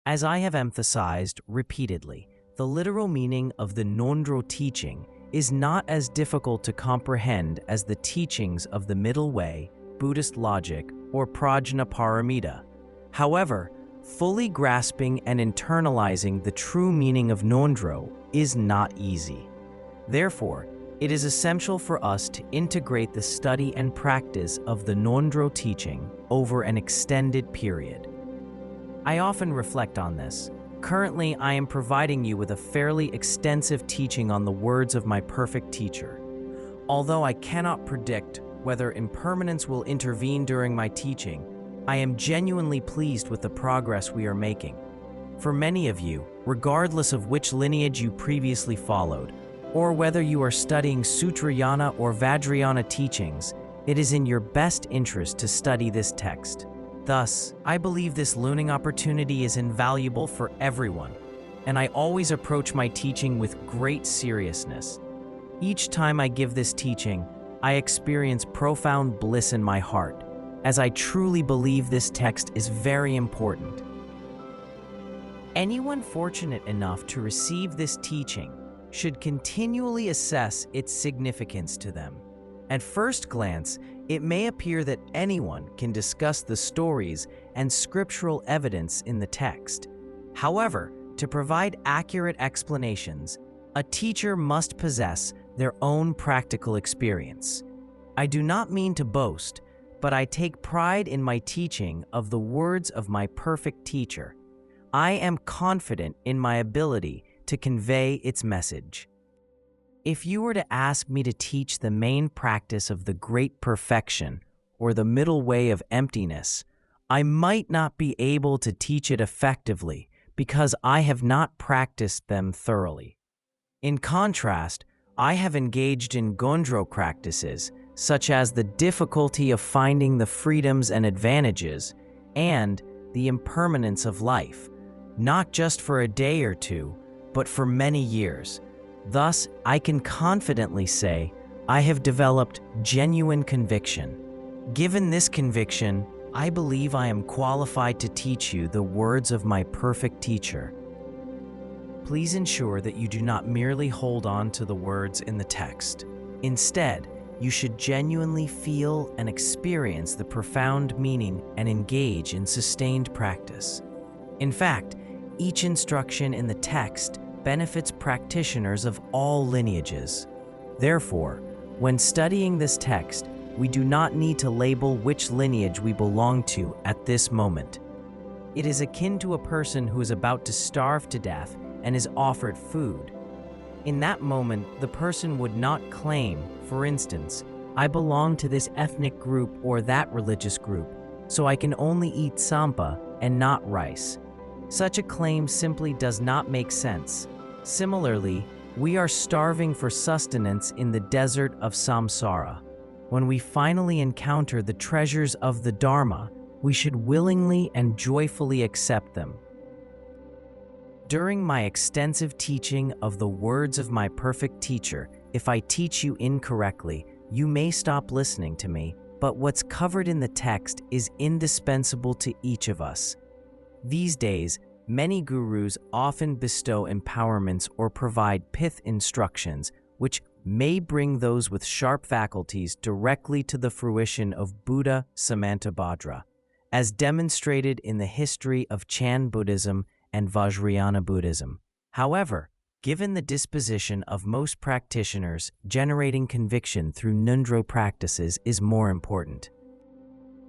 As I have emphasized repeatedly, the literal meaning of the Ngöndro teaching is not as difficult to comprehend as the teachings of the Middle Way, Buddhist logic, or Prajnaparamita. However, fully grasping and internalizing the true meaning of Ngöndro is not easy. Therefore, it is essential for us to integrate the study and practice of the Ngöndro teaching over an extended period. I often reflect on this. Currently, I am providing you with a fairly extensive teaching on the words of my perfect teacher. Although I cannot predict whether impermanence will intervene during my teaching, I am genuinely pleased with the progress we are making. For many of you, regardless of which lineage you previously followed, or whether you are studying Sutrayana or Vajrayana teachings, it is in your best interest to study this text. Thus, I believe this learning opportunity is invaluable for everyone, and I always approach my teaching with great seriousness. Each time I give this teaching, I experience profound bliss in my heart, as I truly believe this text is very important. Anyone fortunate enough to receive this teaching should continually assess its significance to them. At first glance, it may appear that anyone can discuss the stories and scriptural evidence in the text. However, to provide accurate explanations, a teacher must possess their own practical experience. I do not mean to boast, but I take pride in my teaching of the words of my perfect teacher. I am confident in my ability to convey its message. If you were to ask me to teach the main practice of the great perfection or the middle way of emptiness, I might not be able to teach it effectively because I have not practiced them thoroughly. In contrast, I have engaged in ngondro practices, such as the difficulty of finding the freedoms and advantages and the impermanence of life, not just for a day or two, but for many years. Thus, I can confidently say I have developed genuine conviction. Given this conviction, I believe I am qualified to teach you the words of my perfect teacher. Please ensure that you do not merely hold on to the words in the text. Instead, you should genuinely feel and experience the profound meaning and engage in sustained practice. In fact, each instruction in the text benefits practitioners of all lineages. Therefore, when studying this text, we do not need to label which lineage we belong to at this moment. It is akin to a person who is about to starve to death and is offered food. In that moment, the person would not claim, for instance, I belong to this ethnic group or that religious group, so I can only eat tsampa and not rice. Such a claim simply does not make sense. Similarly, we are starving for sustenance in the desert of samsara. When we finally encounter the treasures of the Dharma, we should willingly and joyfully accept them. During my extensive teaching of the words of my perfect teacher, if I teach you incorrectly, you may stop listening to me, but what's covered in the text is indispensable to each of us. These days, many gurus often bestow empowerments or provide pith instructions, which may bring those with sharp faculties directly to the fruition of Buddha Samantabhadra, as demonstrated in the history of Chan Buddhism and Vajrayana Buddhism. However, given the disposition of most practitioners, generating conviction through ngondro practices is more important.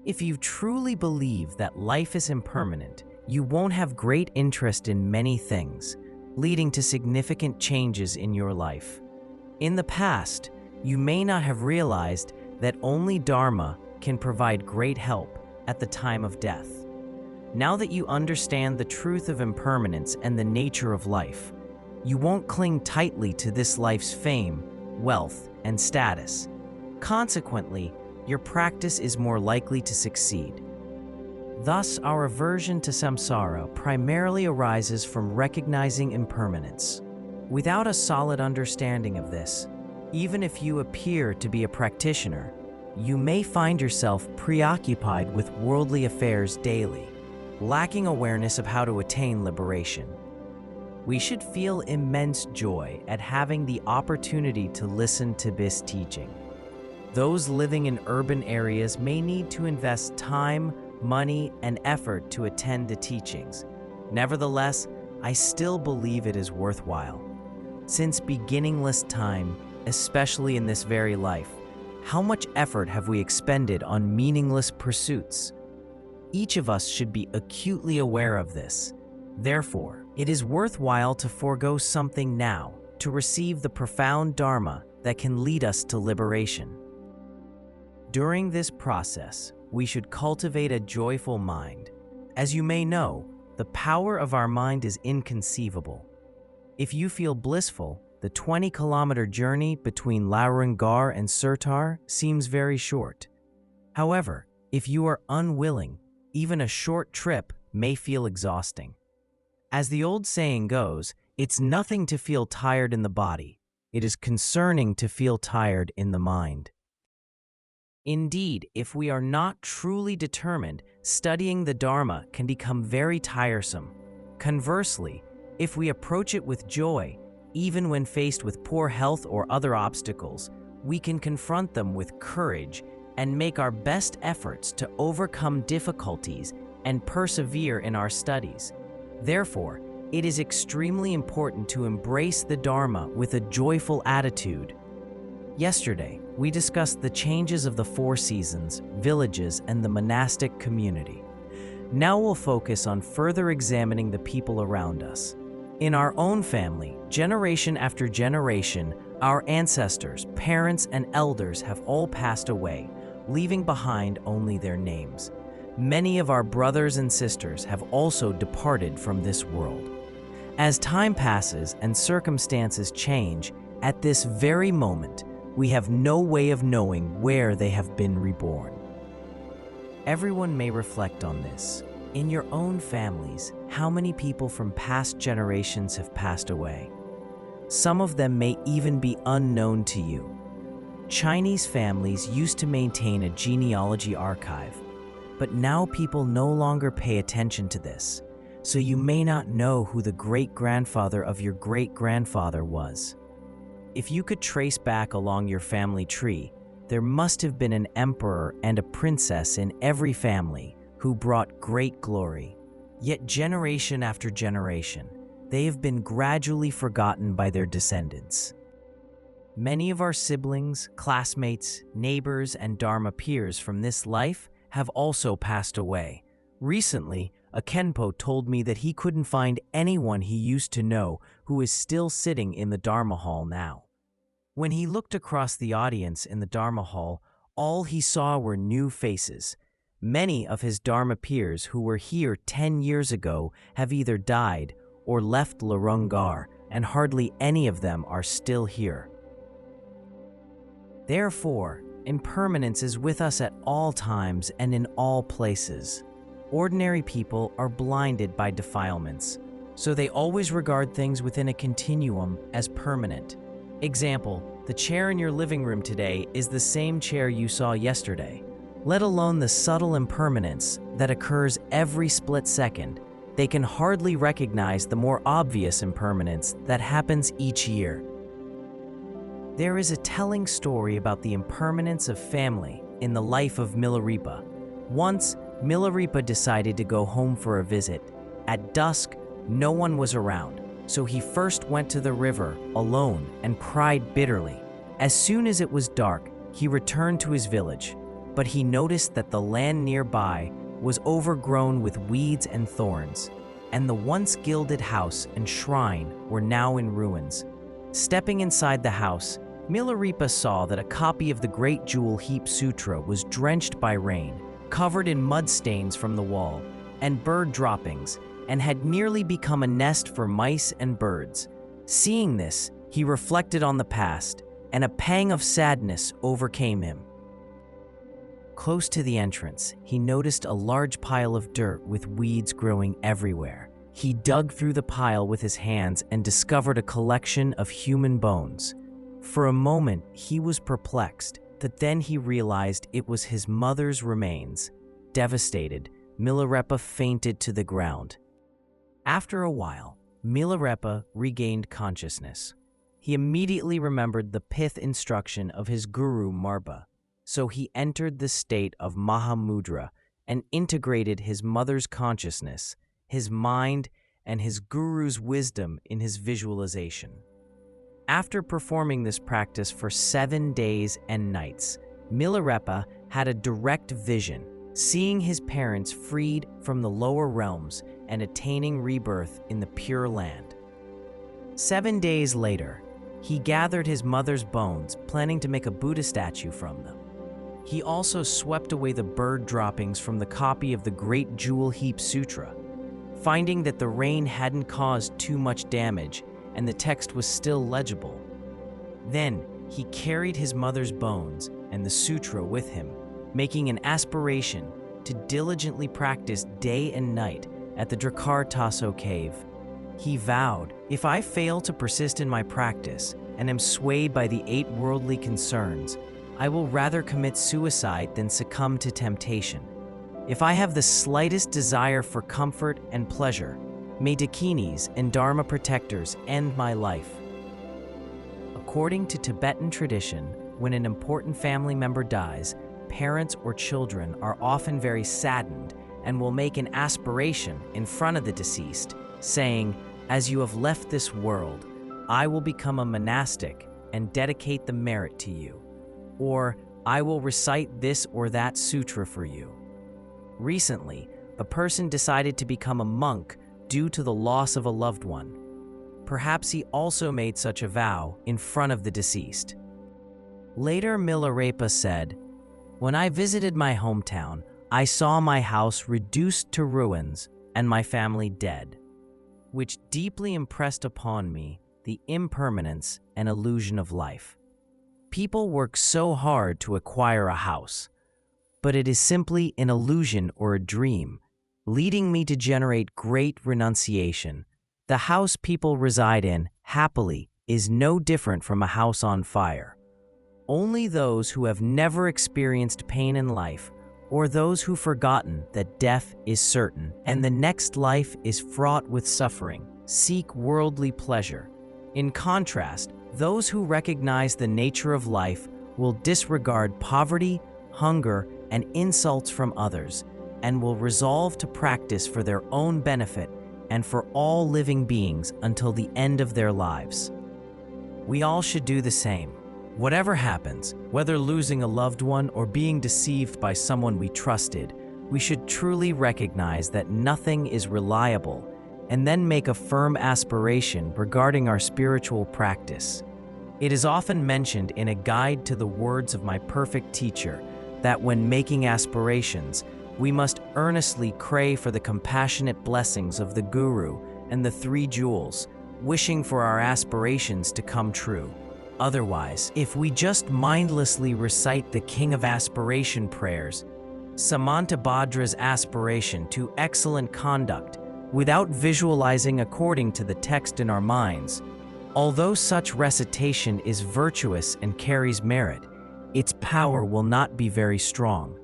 If you truly believe that life is impermanent, you won't have great interest in many things, leading to significant changes in your life. In the past, you may not have realized that only Dharma can provide great help at the time of death. Now that you understand the truth of impermanence and the nature of life, you won't cling tightly to this life's fame, wealth, and status. Consequently, your practice is more likely to succeed. Thus, our aversion to samsara primarily arises from recognizing impermanence. Without a solid understanding of this, even if you appear to be a practitioner, you may find yourself preoccupied with worldly affairs daily. lacking awareness of how to attain liberation. We should feel immense joy at having the opportunity to listen to this teaching. Those living in urban areas may need to invest time, money, and effort to attend the teachings. Nevertheless, I still believe it is worthwhile. Since beginningless time, especially in this very life, how much effort have we expended on meaningless pursuits? Each of us should be acutely aware of this. Therefore, it is worthwhile to forego something now to receive the profound Dharma that can lead us to liberation. During this process, we should cultivate a joyful mind. As you may know, the power of our mind is inconceivable. If you feel blissful, the 20-kilometer journey between Larangar and Surtar seems very short. However, if you are unwilling, even a short trip may feel exhausting. As the old saying goes, it's nothing to feel tired in the body. It is concerning to feel tired in the mind. Indeed, if we are not truly determined, studying the Dharma can become very tiresome. Conversely, if we approach it with joy, even when faced with poor health or other obstacles, we can confront them with courage and make our best efforts to overcome difficulties and persevere in our studies. Therefore, it is extremely important to embrace the Dharma with a joyful attitude. Yesterday, we discussed the changes of the 4 seasons, villages, and the monastic community. Now we'll focus on further examining the people around us. In our own family, generation after generation, our ancestors, parents, and elders have all passed away, leaving behind only their names. Many of our brothers and sisters have also departed from this world. As time passes and circumstances change, at this very moment, we have no way of knowing where they have been reborn. Everyone may reflect on this. In your own families, how many people from past generations have passed away? Some of them may even be unknown to you. Chinese families used to maintain a genealogy archive, but now people no longer pay attention to this, so you may not know who the great-grandfather of your great-grandfather was. If you could trace back along your family tree, there must have been an emperor and a princess in every family who brought great glory. Yet generation after generation, they have been gradually forgotten by their descendants. Many of our siblings, classmates, neighbors, and Dharma peers from this life have also passed away. Recently, a Khenpo told me that he couldn't find anyone he used to know who is still sitting in the Dharma hall now. When he looked across the audience in the Dharma hall, all he saw were new faces. Many of his Dharma peers who were here 10 years ago have either died or left Larangar, and hardly any of them are still here. Therefore, impermanence is with us at all times and in all places. Ordinary people are blinded by defilements, so they always regard things within a continuum as permanent. Example, the chair in your living room today is the same chair you saw yesterday. Let alone the subtle impermanence that occurs every split second, they can hardly recognize the more obvious impermanence that happens each year. There is a telling story about the impermanence of family in the life of Milarepa. Once, Milarepa decided to go home for a visit. At dusk, no one was around, so he first went to the river alone and cried bitterly. As soon as it was dark, he returned to his village, but he noticed that the land nearby was overgrown with weeds and thorns, and the once gilded house and shrine were now in ruins. Stepping inside the house, Milarepa saw that a copy of the Great Jewel Heap Sutra was drenched by rain, covered in mud stains from the wall, and bird droppings, and had nearly become a nest for mice and birds. Seeing this, he reflected on the past, and a pang of sadness overcame him. Close to the entrance, he noticed a large pile of dirt with weeds growing everywhere. He dug through the pile with his hands and discovered a collection of human bones. For a moment, he was perplexed, but then he realized it was his mother's remains. Devastated, Milarepa fainted to the ground. After a while, Milarepa regained consciousness. He immediately remembered the pith instruction of his guru Marba, so he entered the state of Mahamudra and integrated his mother's consciousness, his mind, and his guru's wisdom in his visualization. After performing this practice for 7 days and nights, Milarepa had a direct vision, seeing his parents freed from the lower realms and attaining rebirth in the Pure Land. 7 days later, he gathered his mother's bones, planning to make a Buddha statue from them. He also swept away the bird droppings from the copy of the Great Jewel Heap Sutra, finding that the rain hadn't caused too much damage and the text was still legible. Then, he carried his mother's bones and the sutra with him, making an aspiration to diligently practice day and night at the Drakar Tasso cave. He vowed, "If I fail to persist in my practice and am swayed by the 8 worldly concerns, I will rather commit suicide than succumb to temptation. If I have the slightest desire for comfort and pleasure, may dakinis and dharma protectors end my life." According to Tibetan tradition, when an important family member dies, parents or children are often very saddened and will make an aspiration in front of the deceased, saying, "As you have left this world, I will become a monastic and dedicate the merit to you," or "I will recite this or that sutra for you." Recently, a person decided to become a monk due to the loss of a loved one. Perhaps he also made such a vow in front of the deceased. Later, Milarepa said, "When I visited my hometown, I saw my house reduced to ruins and my family dead, which deeply impressed upon me the impermanence and illusion of life. People work so hard to acquire a house, but it is simply an illusion or a dream, leading me to generate great renunciation. The house people reside in, happily, is no different from a house on fire. Only those who have never experienced pain in life, or those who've forgotten that death is certain and the next life is fraught with suffering, seek worldly pleasure. In contrast, those who recognize the nature of life will disregard poverty, hunger, and insults from others, and will resolve to practice for their own benefit and for all living beings until the end of their lives. We all should do the same. Whatever happens, whether losing a loved one or being deceived by someone we trusted, we should truly recognize that nothing is reliable and then make a firm aspiration regarding our spiritual practice. It is often mentioned in a guide to the words of my perfect teacher that when making aspirations, we must earnestly crave for the compassionate blessings of the Guru and the 3 jewels, wishing for our aspirations to come true. Otherwise, if we just mindlessly recite the King of Aspiration prayers, Samantabhadra's aspiration to excellent conduct, without visualizing according to the text in our minds, although such recitation is virtuous and carries merit, its power will not be very strong.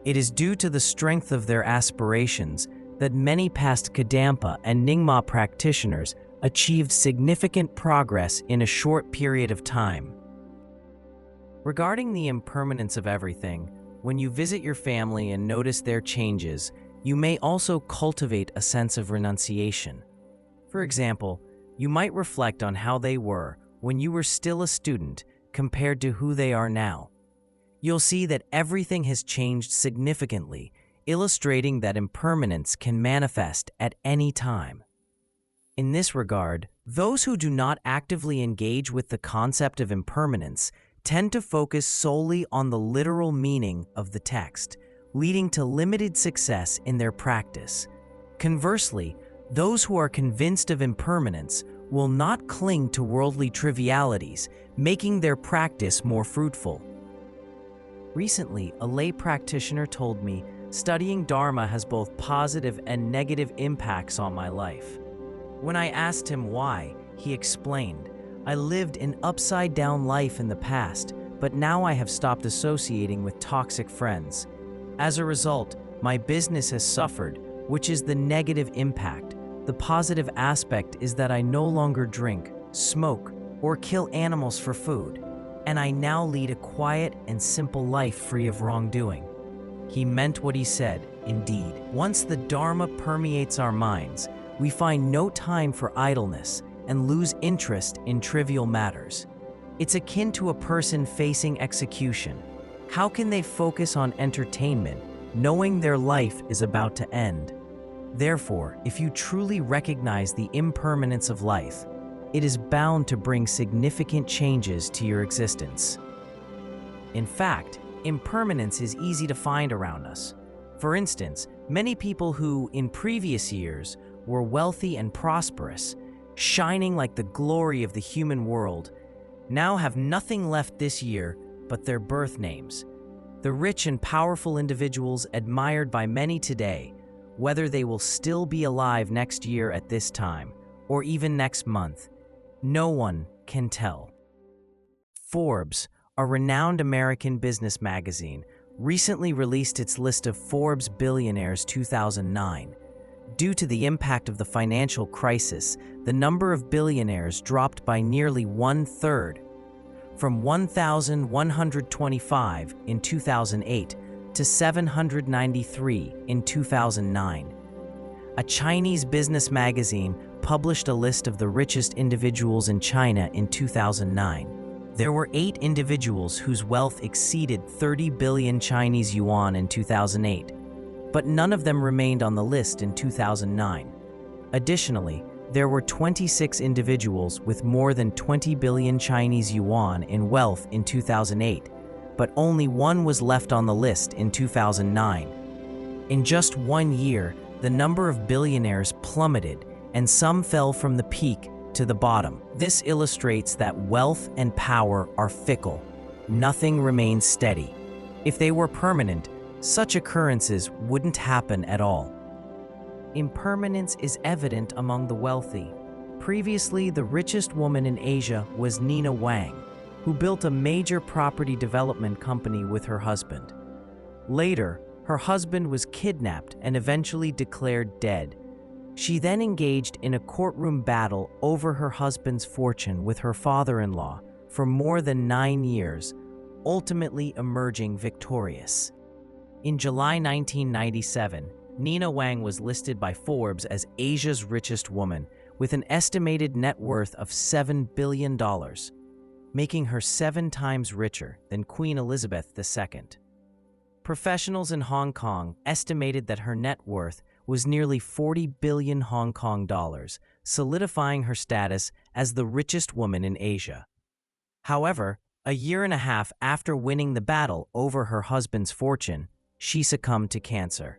It is due to the strength of their aspirations that many past Kadampa and Nyingma practitioners achieved significant progress in a short period of time. Regarding the impermanence of everything, when you visit your family and notice their changes, you may also cultivate a sense of renunciation. For example, you might reflect on how they were when you were still a student compared to who they are now. You'll see that everything has changed significantly, illustrating that impermanence can manifest at any time. In this regard, those who do not actively engage with the concept of impermanence tend to focus solely on the literal meaning of the text, leading to limited success in their practice. Conversely, those who are convinced of impermanence will not cling to worldly trivialities, making their practice more fruitful. Recently, a lay practitioner told me studying Dharma has both positive and negative impacts on my life. When I asked him why, he explained, "I lived an upside-down life in the past, but now I have stopped associating with toxic friends. As a result, My business has suffered, which is the negative impact. The positive aspect is that I no longer drink, smoke, or kill animals for food, and I now lead a quiet and simple life free of wrongdoing. He meant what he said, indeed. Once the Dharma permeates our minds, we find no time for idleness and lose interest in trivial matters. It's akin to a person facing execution. How can they focus on entertainment, knowing their life is about to end? Therefore, if you truly recognize the impermanence of life, it is bound to bring significant changes to your existence. In fact, impermanence is easy to find around us. For instance, many people who, in previous years, were wealthy and prosperous, shining like the glory of the human world, now have nothing left this year but their birth names. The rich and powerful individuals admired by many today, whether they will still be alive next year at this time, or even next month, no one can tell. Forbes, a renowned American business magazine, recently released its list of Forbes Billionaires 2009. Due to the impact of the financial crisis, the number of billionaires dropped by nearly 1/3, from 1,125 in 2008 to 793 in 2009. A Chinese business magazine published a list of the richest individuals in China in 2009. There were 8 individuals whose wealth exceeded 30 billion Chinese yuan in 2008, but none of them remained on the list in 2009. Additionally, there were 26 individuals with more than 20 billion Chinese yuan in wealth in 2008, but only one was left on the list in 2009. In just 1 year, the number of billionaires plummeted, and some fell from the peak to the bottom. This illustrates that wealth and power are fickle. Nothing remains steady. If they were permanent, such occurrences wouldn't happen at all. Impermanence is evident among the wealthy. Previously, the richest woman in Asia was Nina Wang, who built a major property development company with her husband. Later, her husband was kidnapped and eventually declared dead. She then engaged in a courtroom battle over her husband's fortune with her father-in-law for more than 9 years, ultimately emerging victorious. In July 1997, Nina Wang was listed by Forbes as Asia's richest woman, with an estimated net worth of $7 billion, making her 7 times richer than Queen Elizabeth II. Professionals in Hong Kong estimated that her net worth was nearly 40 billion Hong Kong dollars, solidifying her status as the richest woman in Asia. However, a year and a half after winning the battle over her husband's fortune, she succumbed to cancer.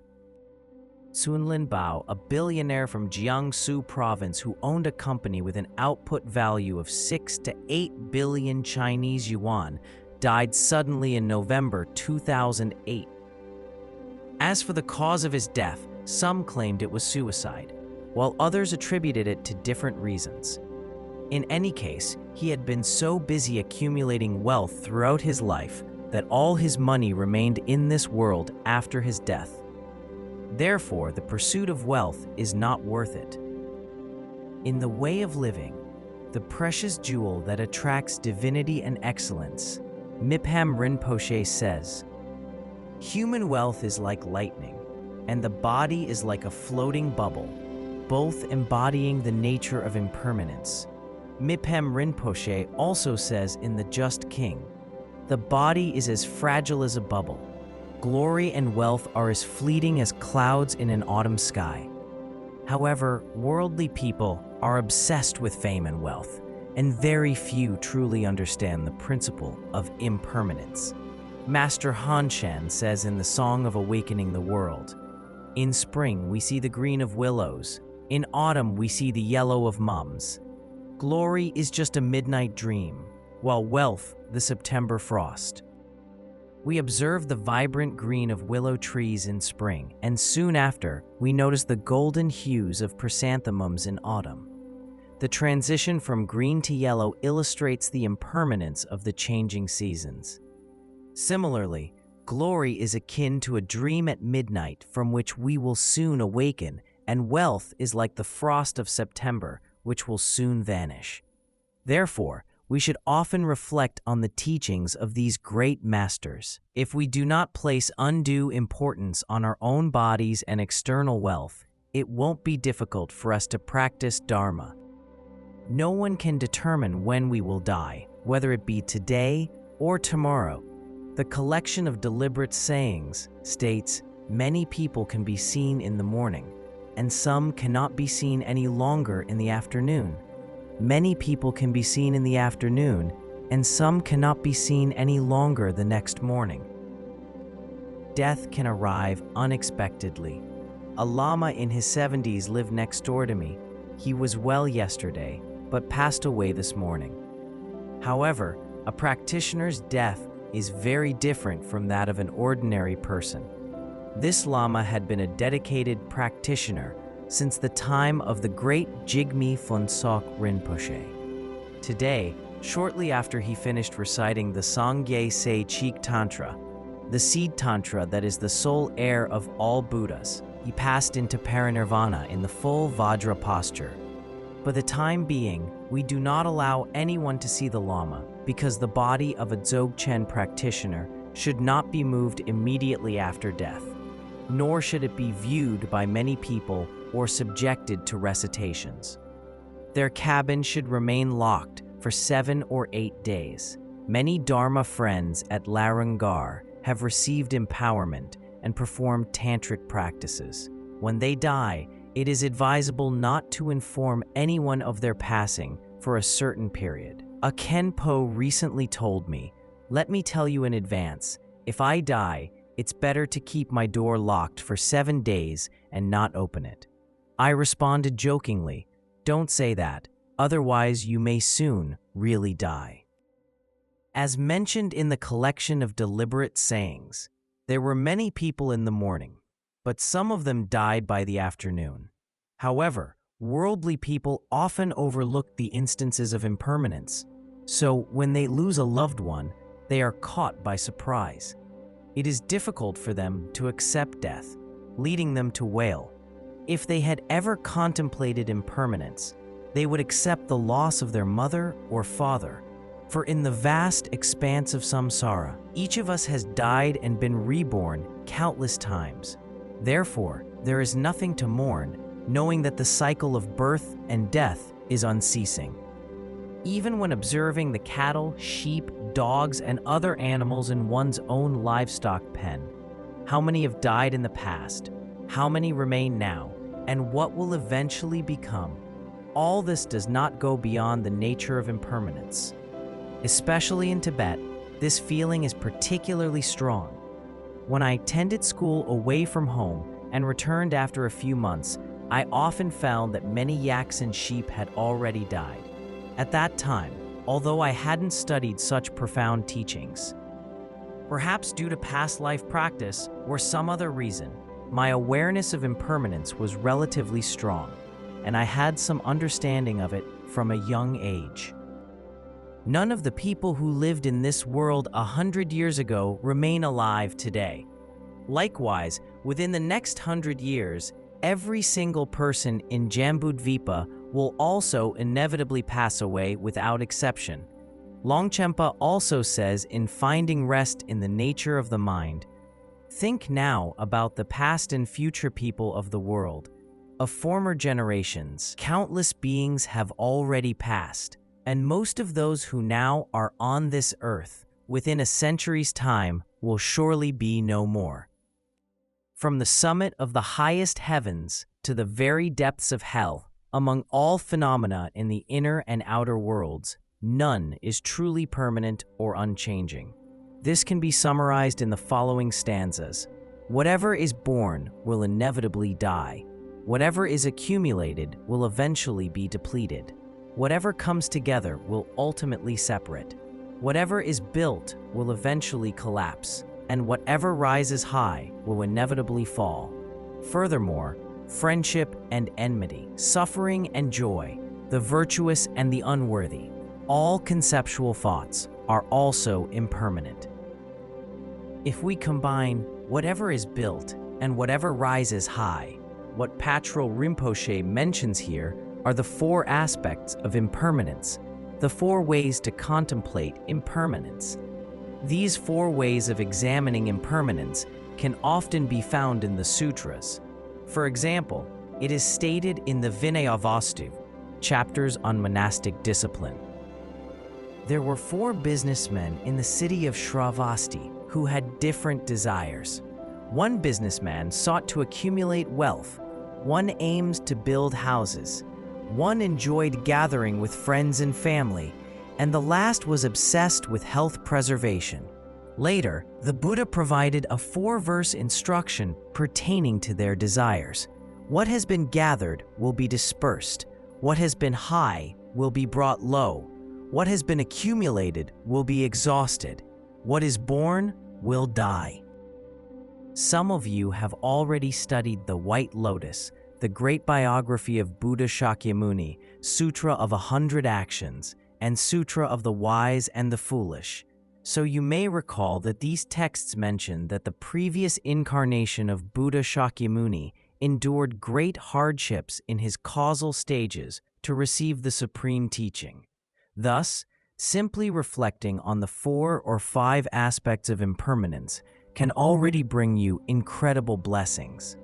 Sunlin Bao, a billionaire from Jiangsu province who owned a company with an output value of 6 to 8 billion Chinese yuan, died suddenly in November 2008. As for the cause of his death, some claimed it was suicide, while others attributed it to different reasons. In any case, he had been so busy accumulating wealth throughout his life that all his money remained in this world after his death. Therefore, the pursuit of wealth is not worth it. In the way of living, the precious jewel that attracts divinity and excellence, Mipham Rinpoche says, "Human wealth is like lightning, and the body is like a floating bubble, both embodying the nature of impermanence." Mipham Rinpoche also says in The Just King, "The body is as fragile as a bubble. Glory and wealth are as fleeting as clouds in an autumn sky." However, worldly people are obsessed with fame and wealth, and very few truly understand the principle of impermanence. Master Han Shan says in the Song of Awakening the World, "In spring we see the green of willows, in autumn we see the yellow of mums. Glory is just a midnight dream, while wealth the September frost." We observe the vibrant green of willow trees in spring, and soon after, we notice the golden hues of chrysanthemums in autumn. The transition from green to yellow illustrates the impermanence of the changing seasons. Similarly, Glory is akin to a dream at midnight from which we will soon awaken, and wealth is like the frost of September, which will soon vanish. Therefore, we should often reflect on the teachings of these great masters. If we do not place undue importance on our own bodies and external wealth, it won't be difficult for us to practice Dharma. No one can determine when we will die, whether it be today or tomorrow. The collection of deliberate sayings states, "Many people can be seen in the morning, and some cannot be seen any longer in the afternoon. Many people can be seen in the afternoon, and some cannot be seen any longer the next morning." Death can arrive unexpectedly. A lama in his 70s lived next door to me. He was well yesterday, but passed away this morning. However, a practitioner's death is very different from that of an ordinary person. This lama had been a dedicated practitioner since the time of the great Jigme Phuntsok Rinpoche. Today, shortly after he finished reciting the Sangye Se Cheek Tantra, the seed tantra that is the sole heir of all Buddhas, he passed into parinirvana in the full Vajra posture. For the time being, we do not allow anyone to see the lama because the body of a Dzogchen practitioner should not be moved immediately after death, nor should it be viewed by many people or subjected to recitations. Their cabin should remain locked for 7 or 8 days. Many Dharma friends at Larangar have received empowerment and performed tantric practices. When they die, it is advisable not to inform anyone of their passing for a certain period. A Khenpo recently told me, "Let me tell you in advance, if I die, it's better to keep my door locked for 7 days and not open it." I responded jokingly, "Don't say that, otherwise you may soon really die." As mentioned in the collection of deliberate sayings, there were many people in the morning, but some of them died by the afternoon. However, worldly people often overlook the instances of impermanence, so when they lose a loved one, they are caught by surprise. It is difficult for them to accept death, leading them to wail. If they had ever contemplated impermanence, they would accept the loss of their mother or father. For in the vast expanse of samsara, each of us has died and been reborn countless times. Therefore, there is nothing to mourn, knowing that the cycle of birth and death is unceasing. Even when observing the cattle, sheep, dogs, and other animals in one's own livestock pen, how many have died in the past, how many remain now, and what will eventually become, all this does not go beyond the nature of impermanence. Especially in Tibet, this feeling is particularly strong. When I attended school away from home and returned after a few months, I often found that many yaks and sheep had already died. At that time, although I hadn't studied such profound teachings, perhaps due to past life practice or some other reason, my awareness of impermanence was relatively strong, and I had some understanding of it from a young age. None of the people who lived in this world 100 years ago remain alive today. Likewise, within the next 100 years, every single person in Jambudvipa will also inevitably pass away without exception. Longchenpa also says in Finding Rest in the Nature of the Mind, "Think now about the past and future people of the world. Of former generations, countless beings have already passed, and most of those who now are on this earth, within a century's time, will surely be no more. From the summit of the highest heavens to the very depths of hell, among all phenomena in the inner and outer worlds, none is truly permanent or unchanging. This can be summarized in the following stanzas. Whatever is born will inevitably die. Whatever is accumulated will eventually be depleted. Whatever comes together will ultimately separate. Whatever is built will eventually collapse, and whatever rises high will inevitably fall. Furthermore, friendship and enmity, suffering and joy, the virtuous and the unworthy, all conceptual thoughts are also impermanent. If we combine whatever is built and whatever rises high, what Patrul Rinpoche mentions here are the four aspects of impermanence, the four ways to contemplate impermanence. These four ways of examining impermanence can often be found in the sutras. For example, it is stated in the Vinayavastu, chapters on monastic discipline. There were 4 businessmen in the city of Shravasti who had different desires. One businessman sought to accumulate wealth, one aimed to build houses, one enjoyed gathering with friends and family, and the last was obsessed with health preservation. Later, the Buddha provided a 4-verse instruction pertaining to their desires. What has been gathered will be dispersed. What has been high will be brought low. What has been accumulated will be exhausted. What is born will die. Some of you have already studied the White Lotus, the great biography of Buddha Shakyamuni, Sutra of 100 Actions, and Sutra of the Wise and the Foolish. So you may recall that these texts mention that the previous incarnation of Buddha Shakyamuni endured great hardships in his causal stages to receive the supreme teaching. Thus, simply reflecting on the 4 or 5 aspects of impermanence can already bring you incredible blessings.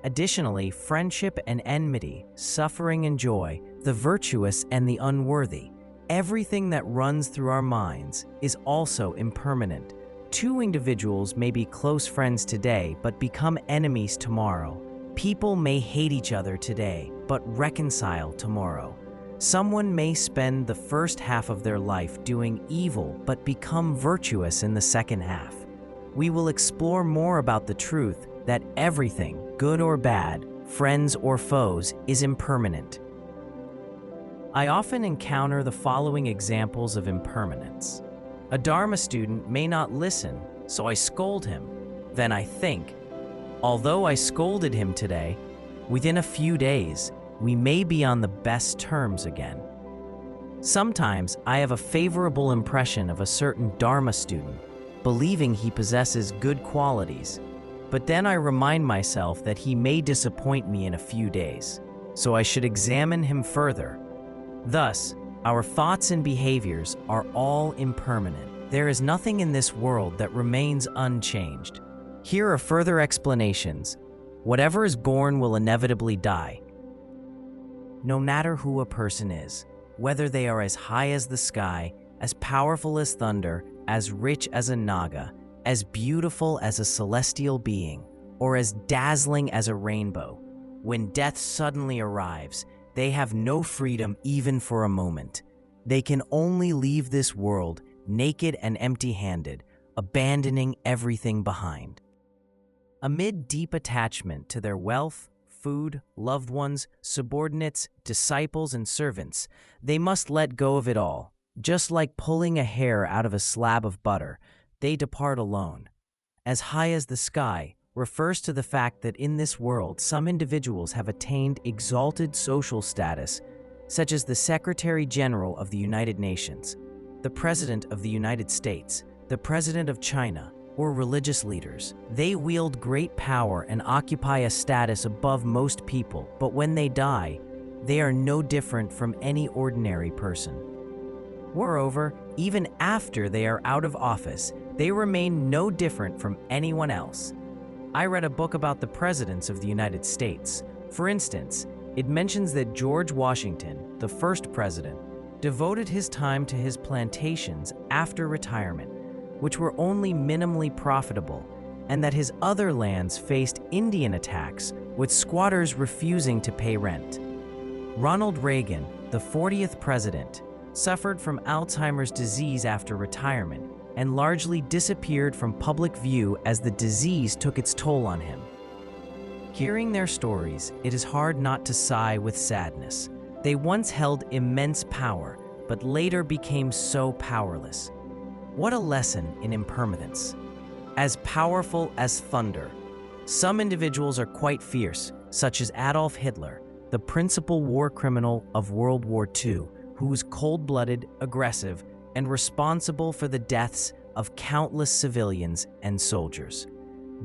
Additionally, friendship and enmity, suffering and joy, the virtuous and the unworthy, everything that runs through our minds is also impermanent. 2 individuals may be close friends today but become enemies tomorrow. People may hate each other today but reconcile tomorrow. Someone may spend the first half of their life doing evil but become virtuous in the second half. We will explore more about the truth that everything, good or bad, friends or foes, is impermanent. I often encounter the following examples of impermanence. A Dharma student may not listen, so I scold him. Then I think, although I scolded him today, within a few days, we may be on the best terms again. Sometimes I have a favorable impression of a certain Dharma student, believing he possesses good qualities, but then I remind myself that he may disappoint me in a few days, so I should examine him further. Thus, our thoughts and behaviors are all impermanent. There is nothing in this world that remains unchanged. Here are further explanations. Whatever is born will inevitably die. No matter who a person is, whether they are as high as the sky, as powerful as thunder, as rich as a naga, as beautiful as a celestial being, or as dazzling as a rainbow, when death suddenly arrives, they have no freedom even for a moment. They can only leave this world naked and empty-handed, abandoning everything behind. Amid deep attachment to their wealth, food, loved ones, subordinates, disciples, and servants, they must let go of it all. Just like pulling a hair out of a slab of butter, they depart alone. As high as the sky refers to the fact that in this world some individuals have attained exalted social status, such as the Secretary General of the United Nations, the President of the United States, the President of China, or religious leaders. They wield great power and occupy a status above most people, but when they die, they are no different from any ordinary person. Moreover, even after they are out of office, they remain no different from anyone else. I read a book about the presidents of the United States. For instance, it mentions that George Washington, the first president, devoted his time to his plantations after retirement, which were only minimally profitable, and that his other lands faced Indian attacks, with squatters refusing to pay rent. Ronald Reagan, the 40th president, suffered from Alzheimer's disease after retirement and largely disappeared from public view as the disease took its toll on him. Hearing their stories, it is hard not to sigh with sadness. They once held immense power, but later became so powerless. What a lesson in impermanence. As powerful as thunder. Some individuals are quite fierce, such as Adolf Hitler, the principal war criminal of World War II, who was cold-blooded, aggressive, and responsible for the deaths of countless civilians and soldiers.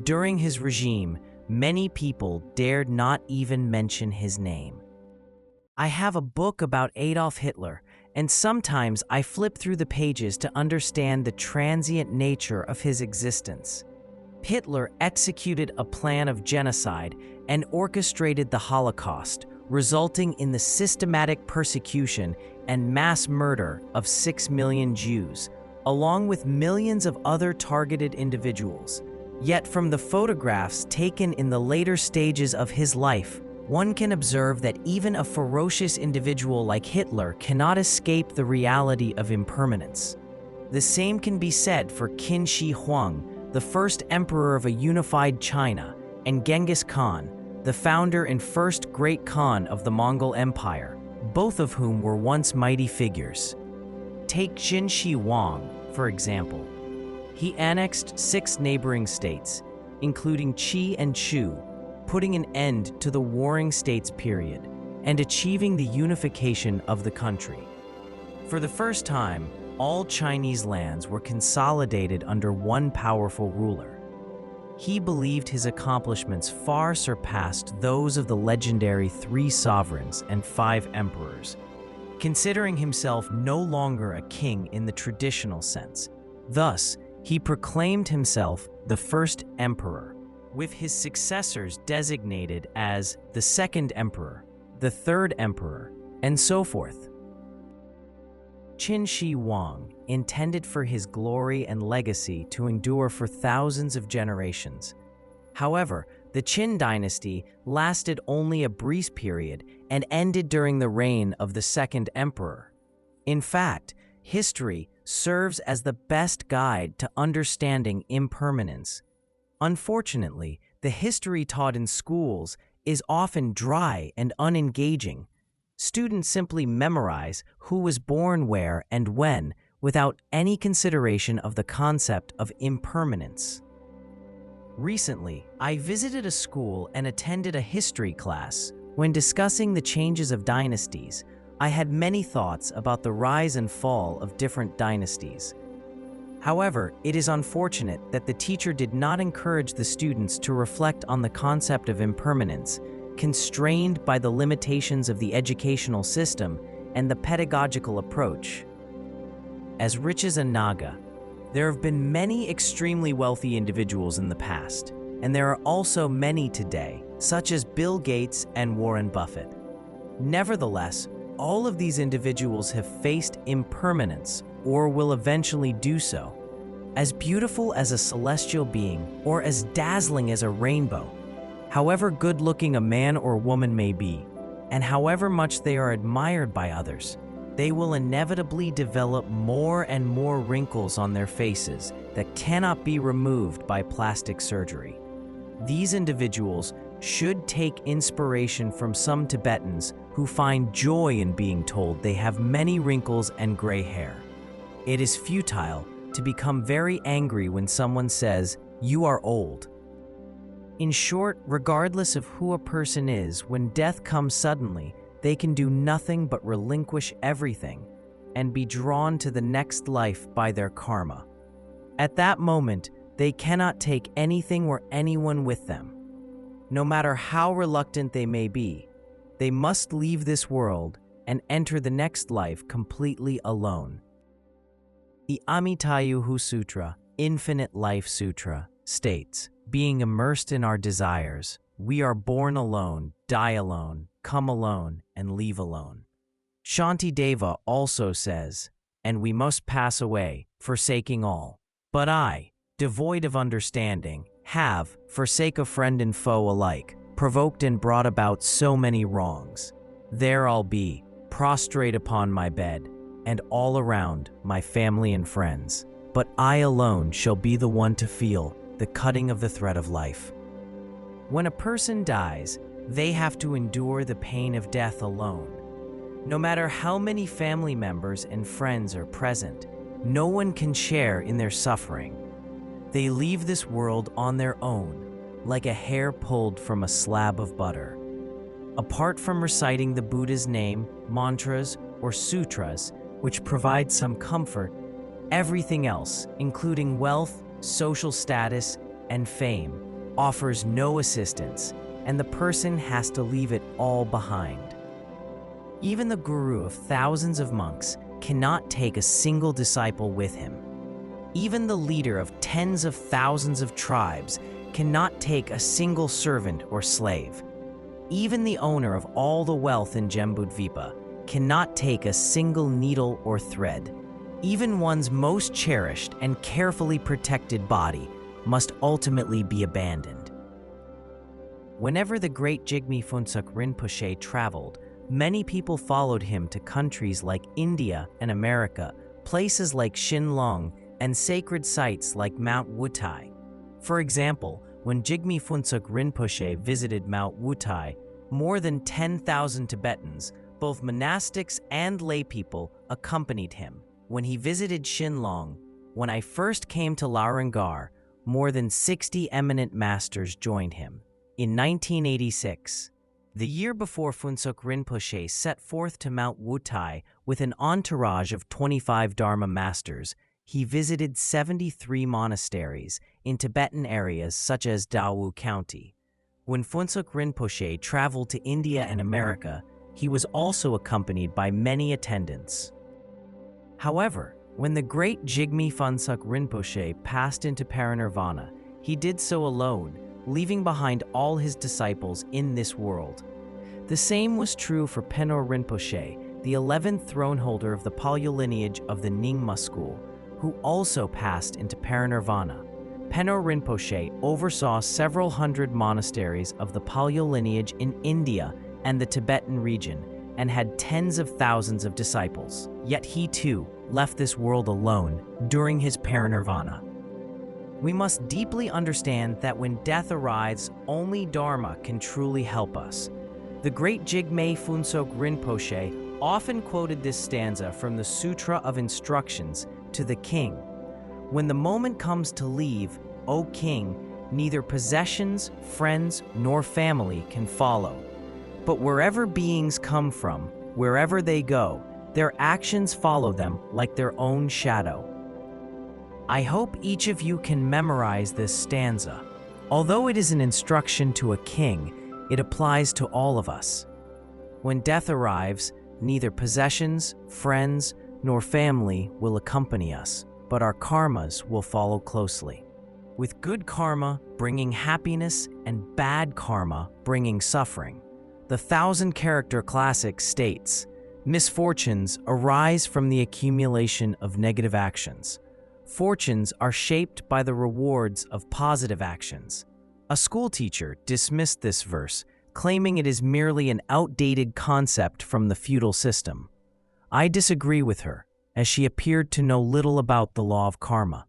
During his regime, many people dared not even mention his name. I have a book about Adolf Hitler, and sometimes I flip through the pages to understand the transient nature of his existence. Hitler executed a plan of genocide and orchestrated the Holocaust, resulting in the systematic persecution and mass murder of 6 million Jews, along with millions of other targeted individuals. Yet from the photographs taken in the later stages of his life, one can observe that even a ferocious individual like Hitler cannot escape the reality of impermanence. The same can be said for Qin Shi Huang, the first emperor of a unified China, and Genghis Khan, the founder and first great Khan of the Mongol Empire, both of whom were once mighty figures. Take Qin Shi Huang, for example. He annexed 6 neighboring states, including Qi and Chu, putting an end to the warring states period and achieving the unification of the country. For the first time, all Chinese lands were consolidated under one powerful ruler. He believed his accomplishments far surpassed those of the legendary 3 sovereigns and 5 emperors, considering himself no longer a king in the traditional sense. Thus, he proclaimed himself the first emperor, with his successors designated as the second emperor, the third emperor, and so forth. Qin Shi Huang intended for his glory and legacy to endure for thousands of generations. However, the Qin dynasty lasted only a brief period and ended during the reign of the second emperor. In fact, history serves as the best guide to understanding impermanence. Unfortunately, the history taught in schools is often dry and unengaging. Students simply memorize who was born where and when without any consideration of the concept of impermanence. Recently, I visited a school and attended a history class. When discussing the changes of dynasties, I had many thoughts about the rise and fall of different dynasties. However, it is unfortunate that the teacher did not encourage the students to reflect on the concept of impermanence, constrained by the limitations of the educational system and the pedagogical approach. As rich as a Naga, there have been many extremely wealthy individuals in the past, and there are also many today, such as Bill Gates and Warren Buffett. Nevertheless, all of these individuals have faced impermanence or will eventually do so. As beautiful as a celestial being or as dazzling as a rainbow, however good-looking a man or woman may be, and however much they are admired by others, they will inevitably develop more and more wrinkles on their faces that cannot be removed by plastic surgery. These individuals should take inspiration from some Tibetans who find joy in being told they have many wrinkles and gray hair. It is futile to become very angry when someone says, "You are old." In short, regardless of who a person is, when death comes suddenly, they can do nothing but relinquish everything and be drawn to the next life by their karma. At that moment, they cannot take anything or anyone with them. No matter how reluctant they may be, they must leave this world and enter the next life completely alone. The Amitabha Sutra, Infinite Life Sutra, states, "Being immersed in our desires, we are born alone, die alone, come alone, and leave alone." Shantideva also says, "And we must pass away, forsaking all. But I, devoid of understanding, have, for sake of friend and foe alike, provoked and brought about so many wrongs. There I'll be, prostrate upon my bed, and all around my family and friends. But I alone shall be the one to feel the cutting of the thread of life." When a person dies, they have to endure the pain of death alone. No matter how many family members and friends are present, no one can share in their suffering. They leave this world on their own, like a hair pulled from a slab of butter. Apart from reciting the Buddha's name, mantras, or sutras, which provide some comfort, Everything else, including wealth, social status, and fame, offers no assistance, and the person has to leave it all behind. Even the guru of thousands of monks cannot take a single disciple with him. Even the leader of tens of thousands of tribes cannot take a single servant or slave. Even the owner of all the wealth in Jambudvipa cannot take a single needle or thread. Even one's most cherished and carefully protected body must ultimately be abandoned. Whenever the great Jigme Phuntsuk Rinpoche traveled, many people followed him to countries like India and America, places like Shinlong, and sacred sites like Mount Wutai. For example, when Jigme Phuntsuk Rinpoche visited Mount Wutai, more than 10,000 Tibetans, both monastics and laypeople, accompanied him. When he visited Shinlong, when I first came to Larangar, more than 60 eminent masters joined him. In 1986, the year before Phuntsuk Rinpoche set forth to Mount Wutai with an entourage of 25 Dharma masters, he visited 73 monasteries in Tibetan areas such as Dawu County. When Phuntsuk Rinpoche traveled to India and America, he was also accompanied by many attendants. However, when the great Jigme Phuntsuk Rinpoche passed into parinirvana, he did so alone, leaving behind all his disciples in this world. The same was true for Penor Rinpoche, the 11th throne holder of the Palyo lineage of the Nyingma school, who also passed into parinirvana. Penor Rinpoche oversaw several hundred monasteries of the Palyo lineage in India and the Tibetan region, and had tens of thousands of disciples. Yet he too left this world alone during his parinirvana. We must deeply understand that when death arrives, only Dharma can truly help us. The great Jigme Phuntsuk Rinpoche often quoted this stanza from the Sutra of Instructions to the king. When the moment comes to leave, O king, neither possessions, friends, nor family can follow. But wherever beings come from, wherever they go, their actions follow them like their own shadow. I hope each of you can memorize this stanza. Although it is an instruction to a king, it applies to all of us. When death arrives, neither possessions, friends, nor family will accompany us, but our karmas will follow closely. With good karma bringing happiness and bad karma bringing suffering. The 1,000-character classic states, misfortunes arise from the accumulation of negative actions. Fortunes are shaped by the rewards of positive actions. A schoolteacher dismissed this verse, claiming it is merely an outdated concept from the feudal system. I disagree with her, as she appeared to know little about the law of karma.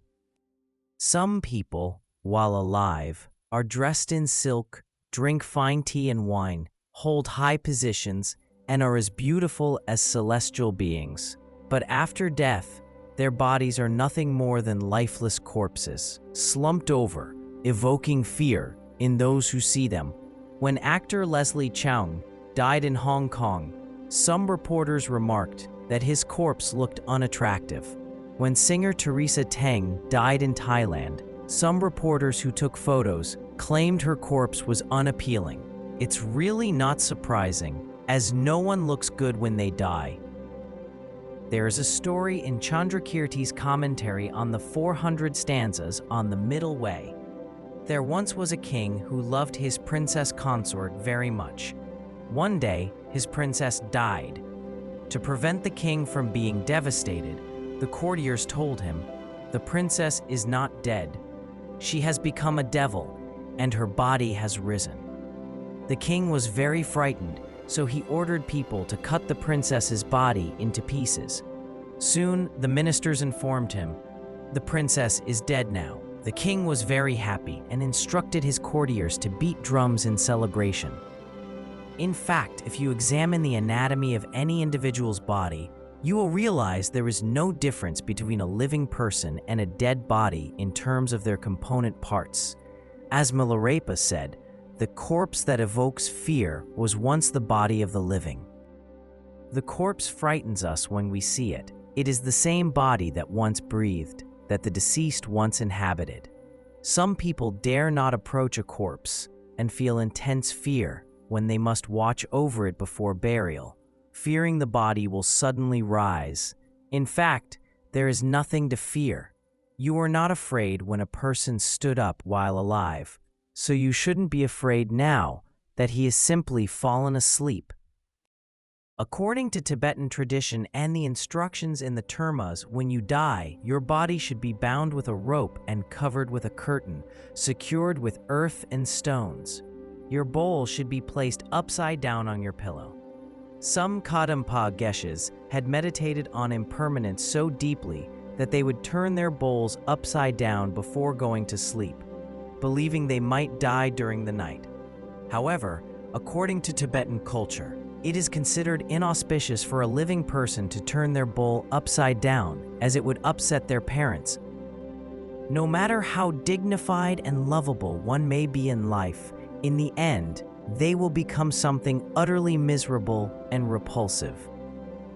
Some people, while alive, are dressed in silk, drink fine tea and wine, hold high positions, and are as beautiful as celestial beings. But after death, their bodies are nothing more than lifeless corpses, slumped over, evoking fear in those who see them. When actor Leslie Cheung died in Hong Kong, some reporters remarked that his corpse looked unattractive. When singer Teresa Teng died in Thailand, some reporters who took photos claimed her corpse was unappealing. It's really not surprising, as no one looks good when they die. There is a story in Chandrakirti's commentary on the 400 stanzas on the Middle Way. There once was a king who loved his princess consort very much. One day, his princess died. To prevent the king from being devastated, the courtiers told him, "The princess is not dead. She has become a devil, and her body has risen." The king was very frightened, so he ordered people to cut the princess's body into pieces. Soon, the ministers informed him, "The princess is dead now." The king was very happy and instructed his courtiers to beat drums in celebration. In fact, if you examine the anatomy of any individual's body, you will realize there is no difference between a living person and a dead body in terms of their component parts. As Milarepa said, the corpse that evokes fear was once the body of the living. The corpse frightens us when we see it, It is the same body that once breathed, that the deceased once inhabited. Some people dare not approach a corpse and feel intense fear when they must watch over it before burial, fearing the body will suddenly rise. In fact, there is nothing to fear. You were not afraid when a person stood up while alive, so you shouldn't be afraid now that he has simply fallen asleep. According to Tibetan tradition and the instructions in the termas, when you die, your body should be bound with a rope and covered with a curtain, secured with earth and stones. Your bowl should be placed upside down on your pillow. Some Kadampa geshes had meditated on impermanence so deeply that they would turn their bowls upside down before going to sleep, believing they might die during the night. However, according to Tibetan culture, it is considered inauspicious for a living person to turn their bowl upside down, as it would upset their parents. No matter how dignified and lovable one may be in life, in the end, they will become something utterly miserable and repulsive.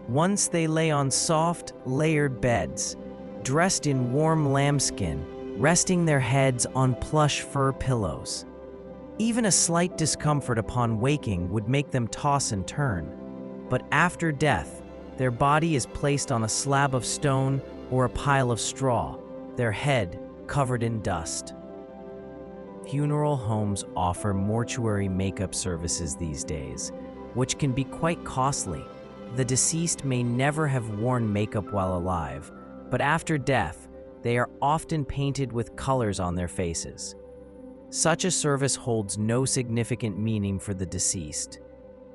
Once they lay on soft, layered beds, dressed in warm lambskin, resting their heads on plush fur pillows. Even a slight discomfort upon waking would make them toss and turn. But after death, their body is placed on a slab of stone or a pile of straw, their head covered in dust. Funeral homes offer mortuary makeup services these days, which can be quite costly. The deceased may never have worn makeup while alive, but after death, they are often painted with colors on their faces. Such a service holds no significant meaning for the deceased.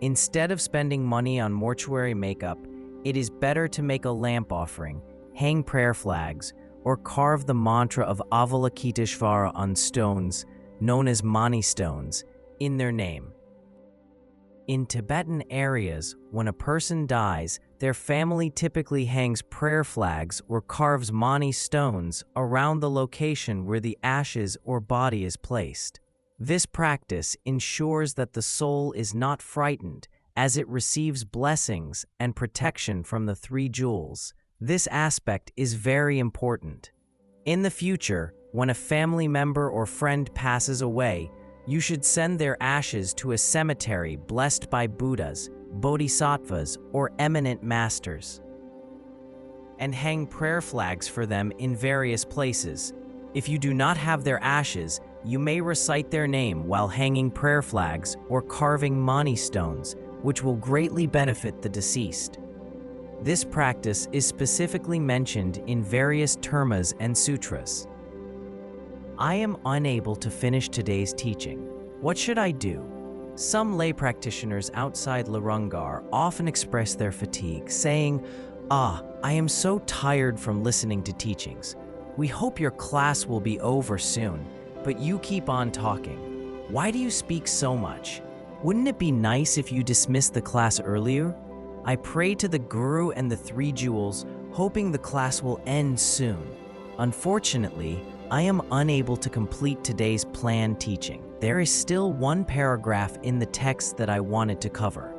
Instead of spending money on mortuary makeup, it is better to make a lamp offering, hang prayer flags, or carve the mantra of Avalokiteshvara on stones, known as mani stones, in their name. In Tibetan areas, when a person dies, their family typically hangs prayer flags or carves mani stones around the location where the ashes or body is placed. This practice ensures that the soul is not frightened as it receives blessings and protection from the three jewels. This aspect is very important. In the future, when a family member or friend passes away, you should send their ashes to a cemetery blessed by Buddhas, Bodhisattvas, or eminent masters, and hang prayer flags for them in various places. If you do not have their ashes, you may recite their name while hanging prayer flags or carving mani stones, which will greatly benefit the deceased. This practice is specifically mentioned in various termas and sutras. I am unable to finish today's teaching. What should I do? Some lay practitioners outside Larungar often express their fatigue, saying, I am so tired from listening to teachings. We hope your class will be over soon, but you keep on talking. Why do you speak so much? Wouldn't it be nice if you dismissed the class earlier? I pray to the Guru and the Three Jewels, hoping the class will end soon. Unfortunately, I am unable to complete today's planned teaching. There is still one paragraph in the text that I wanted to cover.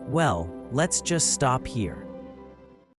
Well, let's just stop here.